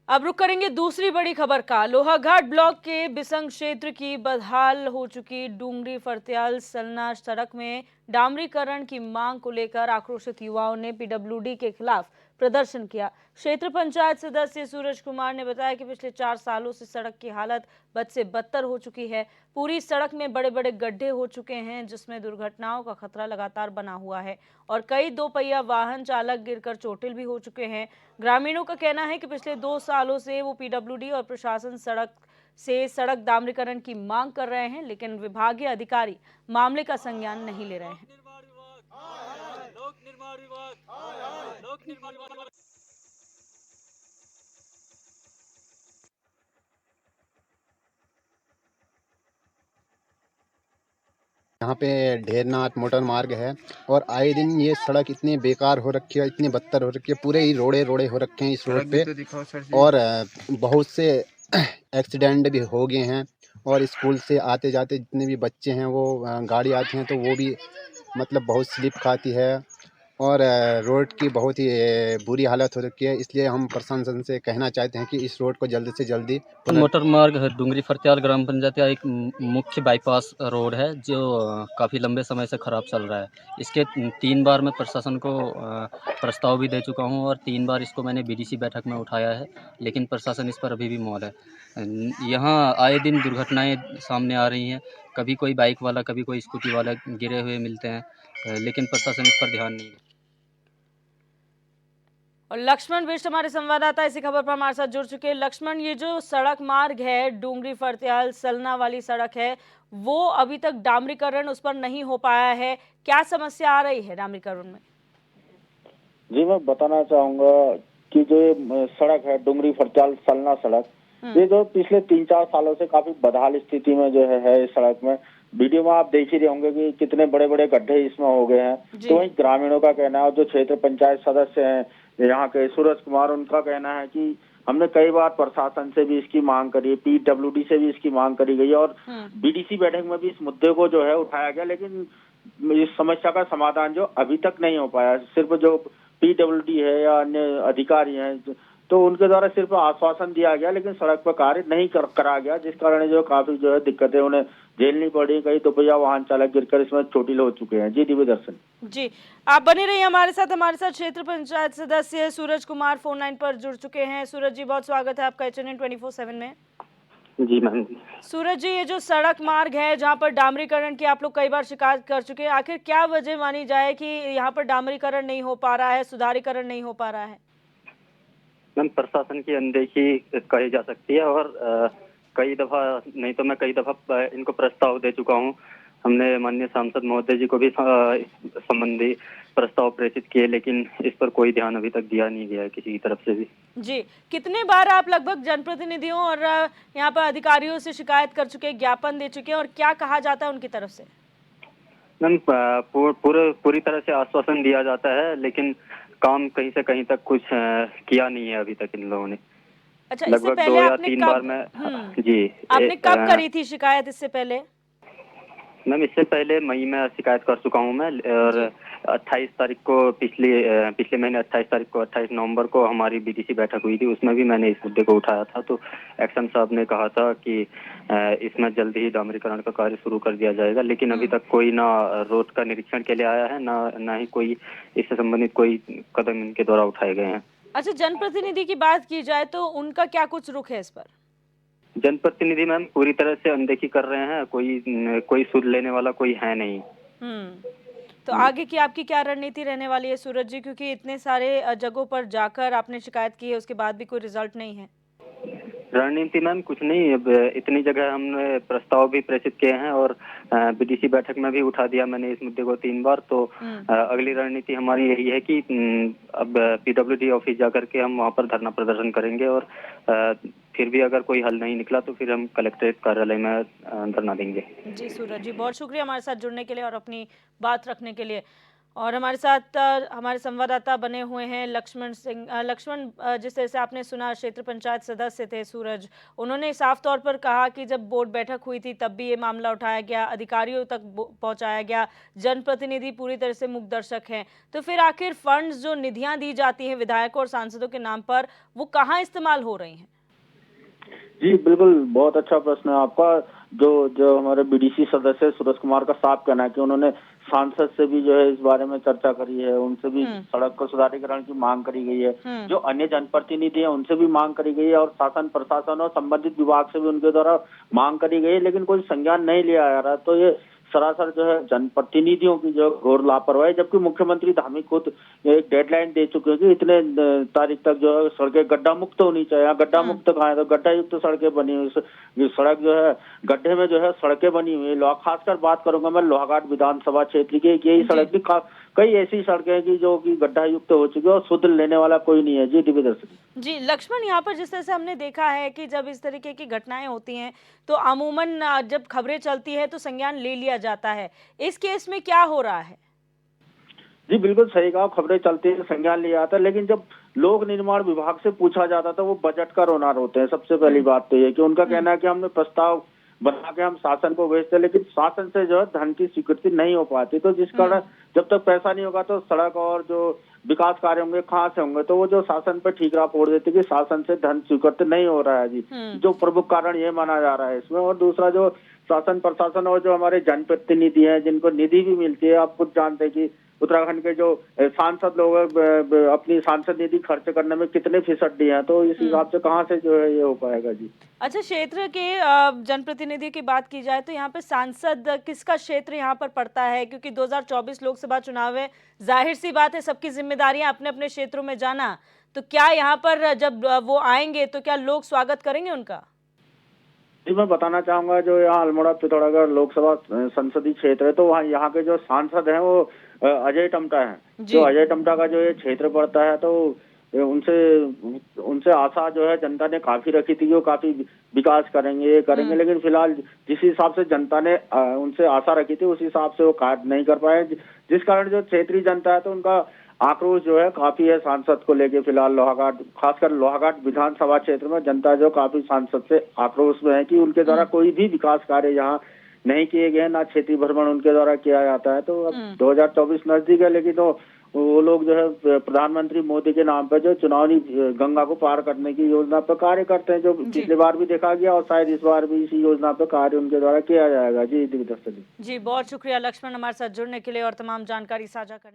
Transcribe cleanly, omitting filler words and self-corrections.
अब रुक करेंगे दूसरी बड़ी खबर का। लोहाघाट ब्लॉक के बिसंग क्षेत्र की बदहाल हो चुकी डूंगरी फरत्याल सलना सड़क में डामरीकरण की मांग को लेकर आक्रोशित युवाओं ने पीडब्ल्यूडी के खिलाफ प्रदर्शन किया। क्षेत्र पंचायत सदस्य सूरज कुमार ने बताया कि पिछले 4 सालों से सड़क की हालत बद से बदतर हो चुकी है। पूरी सड़क में बड़े बड़े गड्ढे हो चुके हैं, जिसमें दुर्घटनाओं का खतरा लगातार बना हुआ है और कई दोपहिया वाहन चालक गिरकर चोटिल भी हो चुके हैं। ग्रामीणों का कहना है कि पिछले 2 सालों से वो पीडब्ल्यूडी और प्रशासन सड़क डामरीकरण की मांग कर रहे हैं, लेकिन विभागीय अधिकारी मामले का संज्ञान नहीं ले रहे हैं। यहाँ पे ढेरनाथ मोटर मार्ग है और आए दिन ये सड़क इतनी बेकार हो रखी है, इतनी बदतर हो रखी है, पूरे ही रोड़े रोड़े हो रखे हैं इस रोड पे। और बहुत से एक्सीडेंट भी हो गए हैं और स्कूल से आते जाते जितने भी बच्चे हैं वो गाड़ी आती हैं तो वो भी मतलब बहुत स्लिप खाती है और रोड की बहुत ही बुरी हालत हो रखी है। इसलिए हम प्रशासन से कहना चाहते हैं कि इस रोड को जल्द से जल्दी मोटर मार्ग है। डूंगरी फरत्याल ग्राम पंचायत का एक मुख्य बाईपास रोड है जो काफ़ी लंबे समय से ख़राब चल रहा है। इसके 3 बार मैं प्रशासन को प्रस्ताव भी दे चुका हूं और 3 बार इसको मैंने बीडीसी बैठक में उठाया है, लेकिन प्रशासन इस पर अभी भी मौन है। यहाँ आए दिन दुर्घटनाएं सामने आ रही हैं, कभी कोई बाइक वाला कभी कोई स्कूटी वाला गिरे हुए मिलते हैं, लेकिन प्रशासन इस पर ध्यान नहीं देता। और लक्ष्मण बिष्ट हमारे संवाददाता इसी खबर पर हमारे साथ जुड़ चुके हैं। लक्ष्मण, ये जो सड़क मार्ग है डूंगरी फरत्याल सलना वाली सड़क है, वो अभी तक डामरीकरण उस पर नहीं हो पाया है। क्या समस्या आ रही है डामरीकरण में? जी, मैं बताना चाहूंगा कि जो ये सड़क है डूंगरी फरत्याल सलना सड़क, ये जो पिछले 3-4 सालों से काफी बदहाल स्थिति में जो है इस सड़क में। वीडियो में आप देख ही रहे होंगे कि कितने बड़े बड़े गड्ढे इसमें हो गए हैं। तो वहीं ग्रामीणों का कहना है और जो क्षेत्र पंचायत सदस्य हैं यहाँ के सूरज कुमार, उनका कहना है कि हमने कई बार प्रशासन से भी इसकी मांग करी है, पीडब्ल्यूडी से भी इसकी मांग करी गई और बीडीसी बैठक में भी इस मुद्दे को जो है उठाया गया, लेकिन इस समस्या का समाधान जो अभी तक नहीं हो पाया। सिर्फ जो पीडब्ल्यूडी है या अन्य अधिकारी हैं तो उनके द्वारा सिर्फ आश्वासन दिया गया, लेकिन सड़क पर कार्य नहीं करा गया, जिस कारण जो काफी जो है दिक्कतें उन्हें झेलनी पड़ी। कई दोपहिया वाहन चालक गिरकर इसमें चोटिल हो चुके हैं। जी दिव्य दर्शन जी, आप बने रहिए हमारे साथ क्षेत्र पंचायत सदस्य सूरज कुमार फोन लाइन पर जुड़ चुके हैं। सूरज जी, बहुत स्वागत है आपका HNN 24/7 में। जी मैम। सूरज जी, ये जो सड़क मार्ग है जहाँ पर डामरीकरण की आप लोग कई बार शिकायत कर चुके हैं, आखिर क्या वजह मानी जाए कि यहाँ पर डामरीकरण नहीं हो पा रहा है, सुधारीकरण नहीं हो पा रहा है? मैम, प्रशासन की अनदेखी कही जा सकती है और कई दफा नहीं तो मैं कई दफा इनको प्रस्ताव दे चुका हूँ। हमने माननीय सांसद महोदय जी को भी संबंधी प्रस्ताव प्रेषित किए, लेकिन इस पर कोई ध्यान अभी तक दिया नहीं गया है किसी की तरफ से भी। जी, कितने बार आप लगभग जनप्रतिनिधियों और यहाँ पर अधिकारियों से शिकायत कर चुके, ज्ञापन दे चुके हैं और क्या कहा जाता है उनकी तरफ से? मैम, पूरी तरह से आश्वासन दिया जाता है, लेकिन काम कहीं से कहीं तक कुछ किया नहीं है अभी तक इन लोगों ने। अच्छा, इससे लगभग पहले 2 या आपने 3 बार में जी आपने कब करी थी शिकायत इससे पहले? मैम, इससे पहले मई में शिकायत कर चुका हूँ मैं और 28 तारीख को पिछले महीने 28 नवंबर को हमारी बीडीसी बैठक हुई थी, उसमें भी मैंने इस मुद्दे को उठाया था। तो एक्शन साहब ने कहा था कि इसमें जल्दी ही डामरीकरण का कार्य शुरू कर दिया जाएगा, लेकिन अभी तक कोई ना रोड का निरीक्षण के लिए आया है, ना ही कोई इससे संबंधित कोई कदम इनके द्वारा उठाए गए हैं। अच्छा, जनप्रतिनिधि की बात की जाए तो उनका क्या कुछ रुख है इस पर? जनप्रतिनिधि मैम पूरी तरह से अनदेखी कर रहे हैं, कोई सुध लेने वाला कोई है नहीं। तो आगे की आपकी क्या रणनीति रहने वाली है सूरज जी, क्योंकि इतने सारे जगहों पर जाकर आपने शिकायत की है, उसके बाद भी कोई रिजल्ट नहीं है? रणनीति मैम कुछ नहीं, अब इतनी जगह हमने प्रस्ताव भी प्रेषित किए हैं और बीडीसी बैठक में भी उठा दिया मैंने इस मुद्दे को 3 बार। तो अगली रणनीति हमारी यही है कि अब पीडब्ल्यूडी ऑफिस जाकर के हम वहां पर धरना प्रदर्शन करेंगे और फिर भी अगर कोई हल नहीं निकला तो फिर हम कलेक्ट्रेट कार्यालय में धरना देंगे। जी सूरज जी, बहुत शुक्रिया हमारे साथ जुड़ने के लिए और अपनी बात रखने के लिए। और हमारे साथ हमारे संवाददाता बने हुए हैं लक्ष्मण सिंह। लक्ष्मण, जिस तरह से आपने सुना, क्षेत्र पंचायत सदस्य थे सूरज, उन्होंने साफ तौर पर कहा कि जब बोर्ड बैठक हुई थी तब भी ये मामला उठाया गया, अधिकारियों तक पहुंचाया गया, जनप्रतिनिधि पूरी तरह से मूक दर्शक हैं। तो फिर आखिर फंड्स जो निधियां दी जाती हैं विधायकों और सांसदों के नाम पर, वो कहाँ इस्तेमाल हो रही हैं? जी बिल्कुल, बहुत अच्छा प्रश्न है आपका। जो जो हमारे बीडीसी सदस्य सूरज कुमार का साफ कहना है कि उन्होंने सांसद से भी जो है इस बारे में चर्चा करी है, उनसे भी सड़क को सुधारीकरण की मांग करी गई है। जो अन्य जनप्रतिनिधि हैं उनसे भी मांग करी गई है और शासन प्रशासन और संबंधित विभाग से भी उनके द्वारा मांग करी गई है, लेकिन कोई संज्ञान नहीं लिया जा रहा। तो ये सरासर जो है जनप्रतिनिधियों की जो घोर लापरवाही, जबकि मुख्यमंत्री धामी खुद एक डेडलाइन दे चुके हैं कि इतने तारीख तक जो है सड़कें गड्ढा मुक्त होनी चाहिए। गड्ढा मुक्त कहाँ है? तो गड्ढा युक्त सड़कें बनी हुई, सड़क जो है गड्ढे में जो है सड़कें बनी हुई है। खासकर बात करूंगा मैं लोहाघाट विधानसभा क्षेत्र की, यही सड़क भी कई ऐसी सड़कें हैं कि जो कि गड्ढा युक्त हो चुकी है और शुद्ध लेने वाला कोई नहीं है। जी दिव्य दर्शक। जी लक्ष्मण, यहाँ पर जिस तरह से हमने देखा है कि जब इस तरीके की घटनाएं होती हैं तो अमूमन जब खबरें चलती है तो संज्ञान ले लिया जाता है। इस केस में क्या हो रहा है? जी बिल्कुल सही कहा, खबरें चलती है, संज्ञान लिया जाता है, लेकिन जब लोक निर्माण विभाग से पूछा जाता था वो बजट का रोना रोते हैं। सबसे पहली बात तो ये कि उनका कहना है कि हमने प्रस्ताव बना के हम शासन को भेजते, लेकिन शासन से जो है धन की स्वीकृति नहीं हो पाती। तो जिस कारण जब तक पैसा नहीं होगा तो सड़क और जो विकास कार्य होंगे कहाँ से होंगे? तो वो जो शासन पे ठीकरा फोड़ देते कि शासन से धन स्वीकृत नहीं हो रहा है। जी, जो प्रमुख कारण ये माना जा रहा है इसमें। और दूसरा, जो शासन प्रशासन और जो हमारे जनप्रतिनिधि हैं जिनको निधि भी मिलती है, आप खुद जानते हैं कि उत्तराखंड के जो सांसद लोग अपनी सांसद निधि खर्च करने में कितने फीसदी हैं, तो इस हिसाब से कहाँ से जो है ये हो पाएगा। जी अच्छा, क्षेत्र के जनप्रतिनिधि की बात की जाए तो यहाँ पे सांसद किसका क्षेत्र यहाँ पर पड़ता है? क्योंकि 2024 लोकसभा चुनाव है, जाहिर सी बात है सबकी जिम्मेदारियां अपने अपने क्षेत्रों में जाना। तो क्या यहाँ पर जब वो आएंगे तो क्या लोग स्वागत करेंगे उनका? जी मैं बताना चाहूंगा, जो यहाँ अल्मोड़ा पिथौरागढ़ लोकसभा संसदीय क्षेत्र है, तो वहाँ यहाँ के जो सांसद हैं वो अजय टम्टा हैं। जो अजय टम्टा का जो ये क्षेत्र पड़ता है, तो उनसे आशा जो है जनता ने काफी रखी थी, वो काफी विकास करेंगे, लेकिन फिलहाल जिस हिसाब से जनता ने उनसे आशा रखी थी उस हिसाब से वो कार्य नहीं कर पाए, जिस कारण जो क्षेत्रीय जनता है तो उनका आक्रोश जो है काफी है सांसद को लेके। फिलहाल लोहाघाट, खासकर लोहाघाट विधानसभा क्षेत्र में जनता जो काफी सांसद से आक्रोश में है कि उनके द्वारा कोई भी विकास कार्य यहाँ नहीं किए गए, ना क्षेत्रीय भ्रमण उनके द्वारा किया जाता है। तो अब 2024 नजदीक है, लेकिन तो वो लोग जो है प्रधानमंत्री मोदी के नाम पर जो चुनावी गंगा को पार करने की योजना पर कार्य करते हैं, जो पिछली बार भी देखा गया और शायद इस बार भी इसी योजना पर कार्य उनके द्वारा किया जाएगा। जी दिव्य दर्शक। जी बहुत शुक्रिया लक्ष्मण, हमारे साथ जुड़ने के लिए और तमाम जानकारी साझा करने